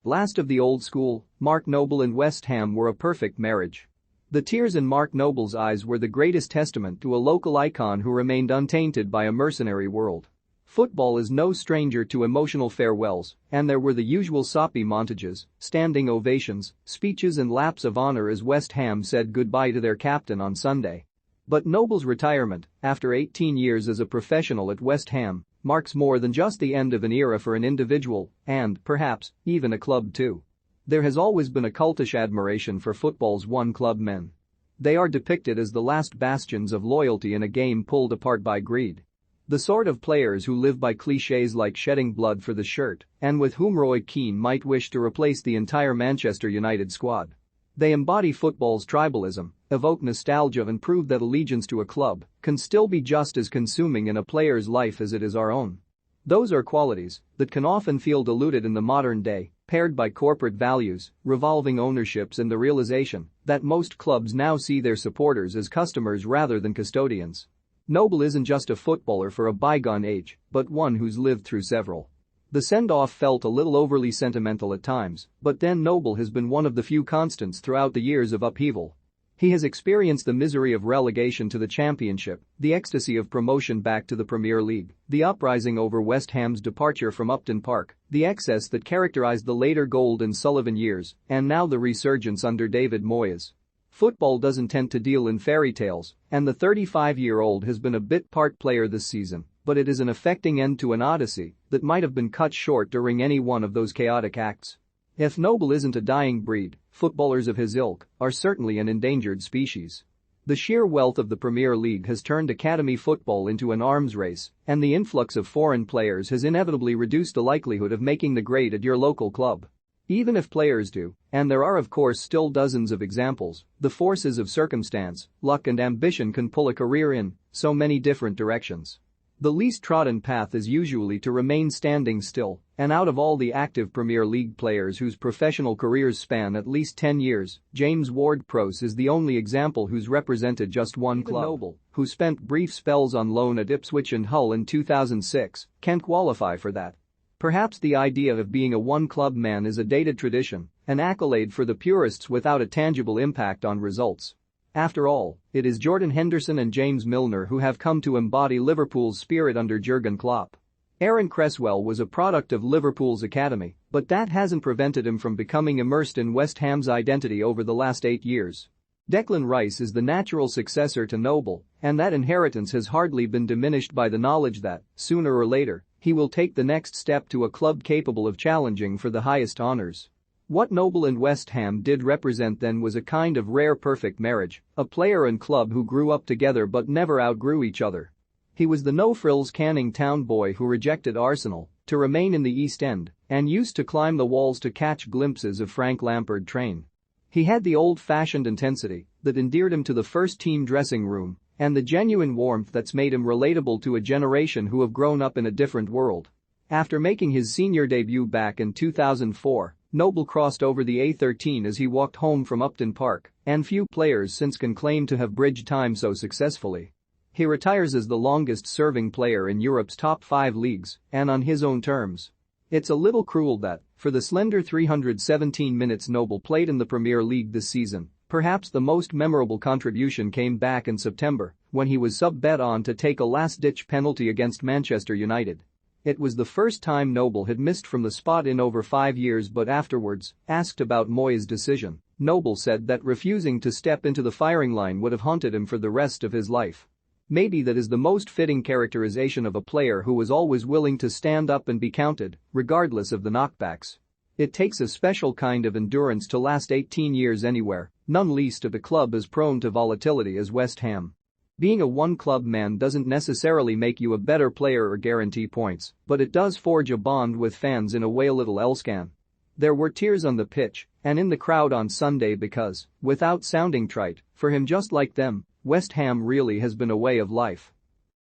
Last of the old school, Mark Noble and West Ham were a perfect marriage. The tears in Mark Noble's eyes were the greatest testament to a local icon who remained untainted by a mercenary world. Football is no stranger to emotional farewells, and there were the usual soppy montages, standing ovations, speeches and laps of honor as West Ham said goodbye to their captain on Sunday. But Noble's retirement, after 18 years as a professional at West Ham, marks more than just the end of an era for an individual, and, perhaps, even a club too. There has always been a cultish admiration for football's one-club men. They are depicted as the last bastions of loyalty in a game pulled apart by greed. The sort of players who live by clichés like shedding blood for the shirt, and with whom Roy Keane might wish to replace the entire Manchester United squad. They embody football's tribalism, evoke nostalgia and prove that allegiance to a club can still be just as consuming in a player's life as it is our own. Those are qualities that can often feel diluted in the modern day, paired by corporate values, revolving ownerships and the realization that most clubs now see their supporters as customers rather than custodians. Noble isn't just a footballer for a bygone age, but one who's lived through several. The send-off felt a little overly sentimental at times, but then Noble has been one of the few constants throughout the years of upheaval. He has experienced the misery of relegation to the Championship, the ecstasy of promotion back to the Premier League, the uprising over West Ham's departure from Upton Park, the excess that characterized the later Gold and Sullivan years, and now the resurgence under David Moyes. Football doesn't tend to deal in fairy tales, and the 35-year-old has been a bit part player this season, but it is an affecting end to an odyssey that might have been cut short during any one of those chaotic acts. If Noble isn't a dying breed, footballers of his ilk are certainly an endangered species. The sheer wealth of the Premier League has turned academy football into an arms race, and the influx of foreign players has inevitably reduced the likelihood of making the grade at your local club. Even if players do, and there are of course still dozens of examples, the forces of circumstance, luck and ambition can pull a career in so many different directions. The least trodden path is usually to remain standing still, and out of all the active Premier League players whose professional careers span at least 10 years, James Ward-Prowse is the only example who's represented just one club. Noble, who spent brief spells on loan at Ipswich and Hull in 2006, can't qualify for that. Perhaps the idea of being a one-club man is a dated tradition, an accolade for the purists without a tangible impact on results. After all, it is Jordan Henderson and James Milner who have come to embody Liverpool's spirit under Jurgen Klopp. Aaron Cresswell was a product of Liverpool's academy, but that hasn't prevented him from becoming immersed in West Ham's identity over the last 8 years. Declan Rice is the natural successor to Noble, and that inheritance has hardly been diminished by the knowledge that, sooner or later, he will take the next step to a club capable of challenging for the highest honors. What Noble and West Ham did represent then was a kind of rare perfect marriage, a player and club who grew up together but never outgrew each other. He was the no-frills Canning Town boy who rejected Arsenal to remain in the East End and used to climb the walls to catch glimpses of Frank Lampard train. He had the old-fashioned intensity that endeared him to the first-team dressing room and the genuine warmth that's made him relatable to a generation who have grown up in a different world. After making his senior debut back in 2004, Noble crossed over the A13 as he walked home from Upton Park, and few players since can claim to have bridged time so successfully. He retires as the longest-serving player in Europe's top 5 leagues, and on his own terms. It's a little cruel that, for the slender 317 minutes Noble played in the Premier League this season, perhaps the most memorable contribution came back in September, when he was sub-bet on to take a last-ditch penalty against Manchester United. It was the first time Noble had missed from the spot in over 5 years, but afterwards, asked about Moyes' decision, Noble said that refusing to step into the firing line would have haunted him for the rest of his life. Maybe that is the most fitting characterization of a player who was always willing to stand up and be counted, regardless of the knockbacks. It takes a special kind of endurance to last 18 years anywhere, none least at a club as prone to volatility as West Ham. Being a one-club man doesn't necessarily make you a better player or guarantee points, but it does forge a bond with fans in a way little else can. There were tears on the pitch and in the crowd on Sunday because, without sounding trite, for him just like them, West Ham really has been a way of life.